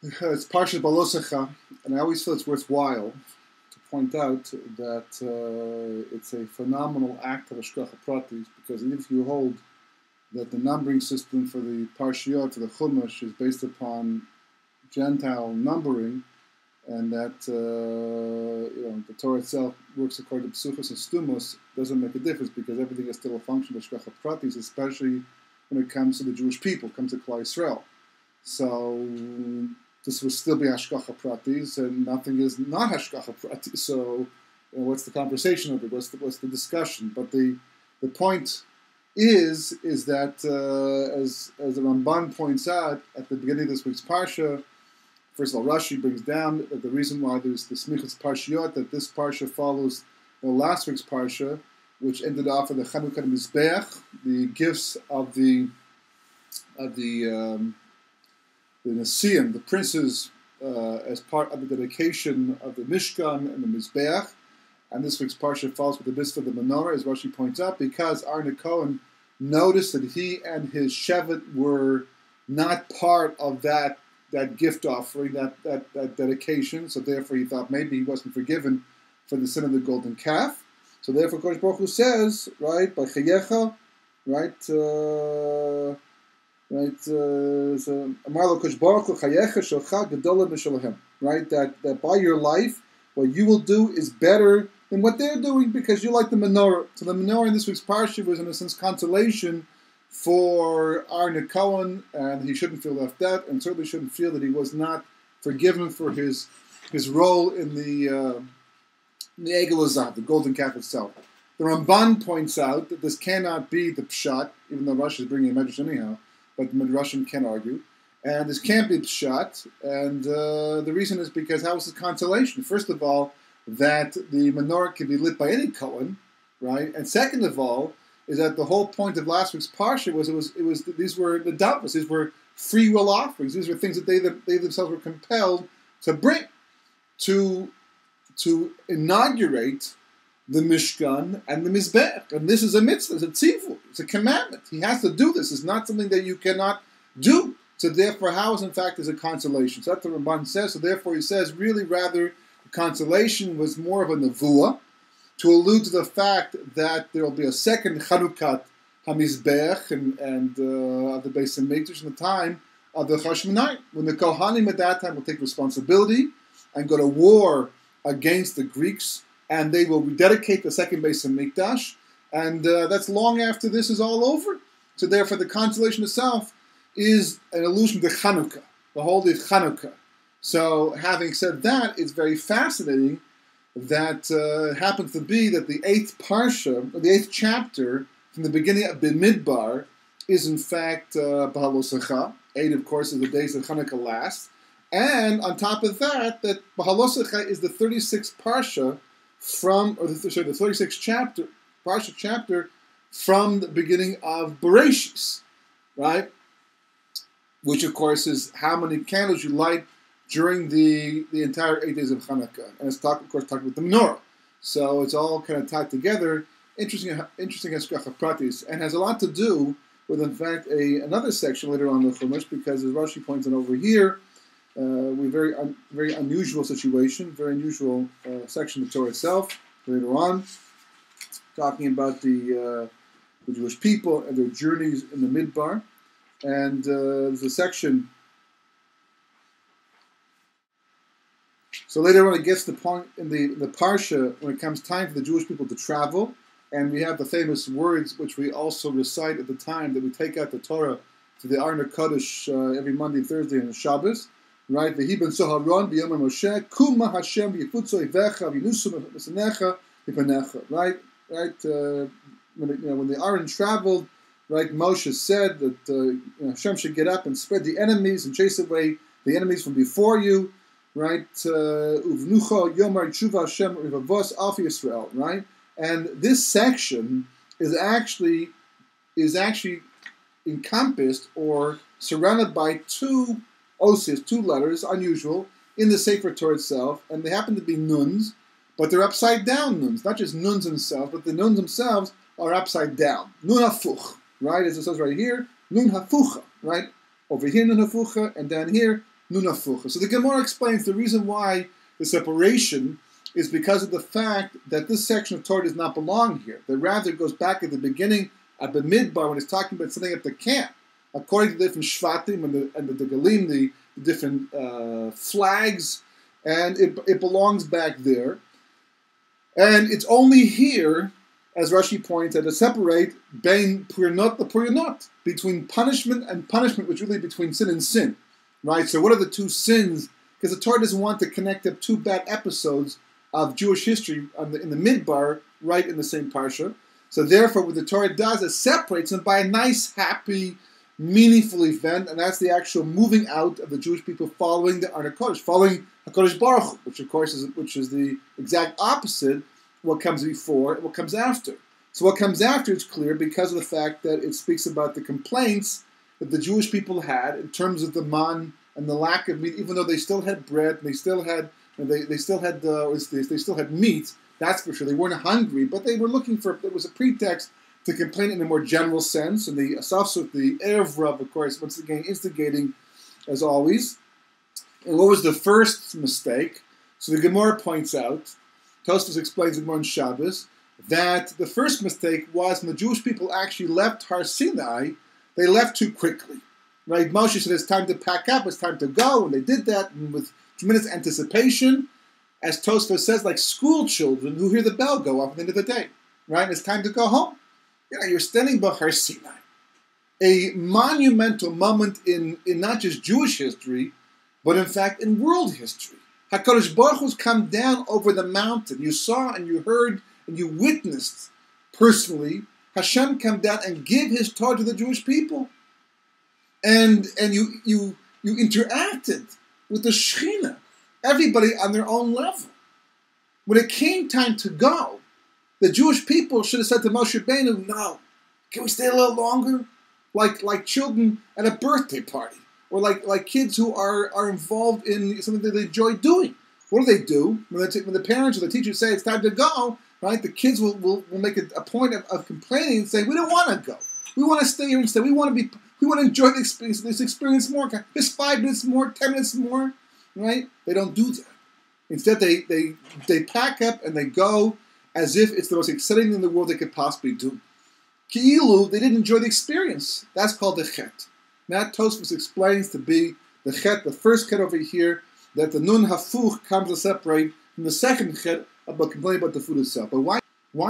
It's Parashas BeHa'alosecha, and I always feel it's worthwhile to point out that it's a phenomenal act of Hashgacha Pratis, because even if you hold that the numbering system for the parshah, for the Chumash, is based upon Gentile numbering, and that the Torah itself works according to Psuchos and Stumos, doesn't make a difference because everything is still a function of Hashgacha Pratis, especially when it comes to the Jewish people, comes to Klal Yisrael. So this will still be Hashgacha Pratis, and nothing is not Hashgacha Pratis. So what's the conversation of it? What's the discussion? But the point is that as the Ramban points out at the beginning of this week's parsha, first of all, Rashi brings down that the reason why there's the smichas parshiyot, that this parsha follows last week's parsha, which ended off with the Chanukah Mizbeach, the gifts of the Nesiim, the princes, as part of the dedication of the Mishkan and the Mizbeach. And this week's parsha falls with the mitzvah of the menorah, as Rashi points out, because Aaron Cohen noticed that he and his shevet were not part of that gift offering, that dedication. So therefore he thought maybe he wasn't forgiven for the sin of the golden calf. So therefore Kodesh Baruch Hu says, right, by Chayecha, right, right, that by your life, what you will do is better than what they're doing because you like the menorah. So the menorah in this week's parsha was in a sense consolation for Aaron Cohen, and he shouldn't feel left out, and certainly shouldn't feel that he was not forgiven for his role in the Egel Azad, the golden calf itself. The Ramban points out that this cannot be the pshat, even though Rashi is bringing a medrash anyhow, but the Midrashim can argue. And this can't be pshat, and the reason is because how is this consolation? First of all, that the menorah can be lit by any Kohen, right? And second of all, is that the whole point of last week's parsha was these were the davos, these were free will offerings, these were things that they themselves were compelled to bring to inaugurate the Mishkan and the Mizbech. And this is a mitzvah, it's a tzivur, it's a commandment. He has to do this. It's not something that you cannot do. So therefore, how is in fact is a consolation? So that's what the Ramban says. So therefore he says, really rather, the consolation was more of a nevuah, to allude to the fact that there will be a second Chanukah HaMizbech and the Beis HaMikdash in the time of the Chashmonai, when the Kohanim at that time will take responsibility and go to war against the Greeks, and they will rededicate the second Beis HaMikdash, and that's long after this is all over. So therefore the consolation itself is an allusion to Chanukah, the whole day of Chanukah. So having said that, it's very fascinating that happens to be that the 8th parsha, or the 8th chapter, from the beginning of Bimidbar, is in fact BeHa'alosecha. 8, of course, is the days that Chanukah lasts. And on top of that BeHa'alosecha is the 36th parsha the 36th chapter from the beginning of Bereshis, right? Which, of course, is how many candles you light during the entire 8 days of Chanukah. And it's talking about the menorah. So it's all kind of tied together. Interesting Hashgacha Pratis, and has a lot to do with, in fact, another section later on in the Chumash, because as Rashi points out over here, we very unusual situation, very unusual section of the Torah itself, later on, talking about the Jewish people and their journeys in the Midbar. And there's a section. So later on, it gets to the point in the parsha when it comes time for the Jewish people to travel, and we have the famous words which we also recite at the time that we take out the Torah to the Arna Kodesh every Monday, Thursday, and Shabbos, right? Vehi ben Soharon v'yomer Moshe Kuma Hashem v'yifutzo ivecha v'yinusum v'sanecha v'panecha, right? When the Aaron traveled, right? Moshe said that Hashem should get up and spread the enemies and chase away the enemies from before you. Right, Uvnucha Yomar Tshuva Hashem Rivavos Alfi Yisrael. Right, and this section is actually encompassed or surrounded by two osios, two letters, unusual in the Sefer Torah itself, and they happen to be nuns, but they're upside down nuns, not just nuns themselves, but the nuns themselves are upside down. Nun hafuch, right, as it says right here, nun hafucha, right, over here nun hafucha, and down here nunafucha. So the Gemara explains the reason why the separation is because of the fact that this section of Torah does not belong here. That rather goes back at the beginning, at the midbar, when it's talking about setting up the camp, according to the different shvatim and the degalim, the different flags, and it belongs back there. And it's only here, as Rashi points out, to separate bein purinot the purinot, between punishment and punishment, which really between sin and sin, right? So what are the two sins? Because the Torah doesn't want to connect up two bad episodes of Jewish history in the midbar, right in the same parsha. So therefore, what the Torah does is separates them by a nice, happy, meaningful event, and that's the actual moving out of the Jewish people following the Arna Kodesh, following HaKadosh Baruch Hu, which of course is the exact opposite of what comes before and what comes after. So what comes after is clear because of the fact that it speaks about the complaints that the Jewish people had in terms of the man and the lack of meat, even though they still had bread, and they still had meat. That's for sure. They weren't hungry, but they were looking for. It was a pretext to complain in a more general sense, and the Asafsut, the Erev Rav, of course, once again instigating as always. And what was the first mistake? So the Gemara points out, Tosfos explains in Shabbos, that the first mistake was when the Jewish people actually left Har Sinai, they left too quickly. Right? Moshe said it's time to pack up, it's time to go, and they did that with tremendous anticipation, as Tosfos says, like school children who hear the bell go off at the end of the day. Right? It's time to go home. You're standing by Har Sinai, a monumental moment in not just Jewish history, but in fact in world history. HaKadosh Baruch Hu's come down over the mountain. You saw and you heard and you witnessed personally Hashem come down and give His Torah to the Jewish people, and you interacted with the Shekhinah, everybody on their own level. When it came time to go, the Jewish people should have said to Moshe Rabbeinu, "No, can we stay a little longer?" Like children at a birthday party, or like kids who are involved in something that they enjoy doing. What do? When the parents or the teachers say it's time to go, right? The kids will make a point of complaining and saying, "We don't want to go. We want to stay here instead. We want to enjoy this experience more. Just 5 minutes more, 10 minutes more." Right? They don't do that. Instead, they pack up and they go as if it's the most exciting thing in the world they could possibly do. Ki'ilu, they didn't enjoy the experience. That's called the chet. That Tosfos explains to be the chet, the first chet over here, that the nun hafuch comes to separate from the second chet about complaining about the food itself. But why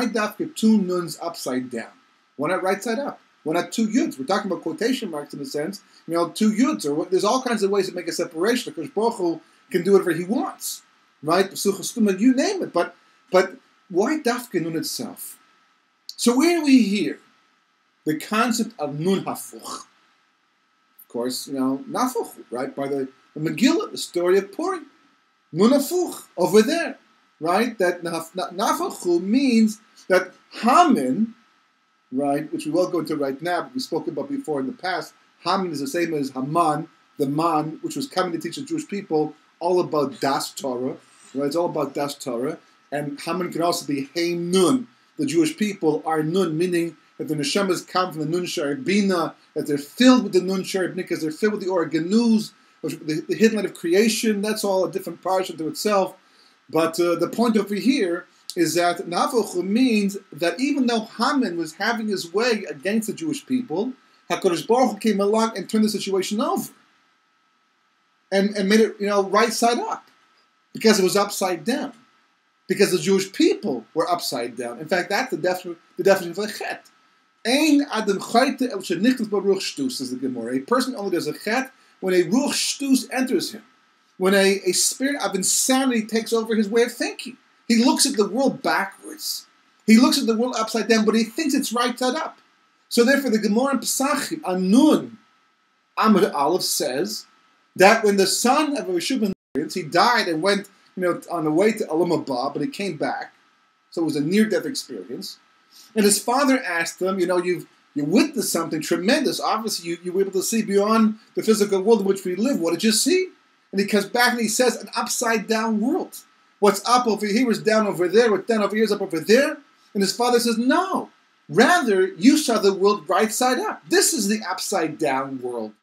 dafka two nuns upside down? Why not right side up? Why not two yuds? We're talking about quotation marks in a sense. Two yuds, or there's all kinds of ways to make a separation. Because Baruch Hu can do whatever He wants, right? You name it. But why dafka nun itself? So where do we hear the concept of nun hafuch? Of course, nafuch, right? By the Megillah, the story of Purim. Nun hafuch, over there, right? That nafuch means that Haman, right, which we won't go into right now, but we spoke about before in the past, Haman is the same as Haman, the man, which was coming to teach the Jewish people all about Das Torah, right? It's all about Das Torah. And Haman can also be Hey Nun. The Jewish people are Nun, meaning that the neshamas come from the Nun Shar Bina, that they're filled with the Nun Shar Bina, because they're filled with the Organuz, the hidden light of creation. That's all a different parshah to itself. But the point over here is that Nafuch means that even though Haman was having his way against the Jewish people, HaKadosh Baruch Hu came along and turned the situation over. And made it, right side up. Because it was upside down. Because the Jewish people were upside down. In fact, that's the definition of a chet. Ein adam chayte el shenichtas baruch shtus, says the Gemara. A person only does a chet when a ruch shtus enters him. When a spirit of insanity takes over his way of thinking. He looks at the world backwards. He looks at the world upside down, but he thinks it's right side up. So therefore, the Gemara in Pesachim, Anun Amud Aleph, says that when the son of HaShavua, he died and went on the way to Olam Haba, but he came back. So it was a near-death experience. And his father asked him, you witnessed something tremendous. Obviously, you were able to see beyond the physical world in which we live. What did you see? And he comes back and he says, an upside-down world. What's up over here is down over there. What's down over here is up over there. And his father says, no. Rather, you saw the world right side up. This is the upside-down world.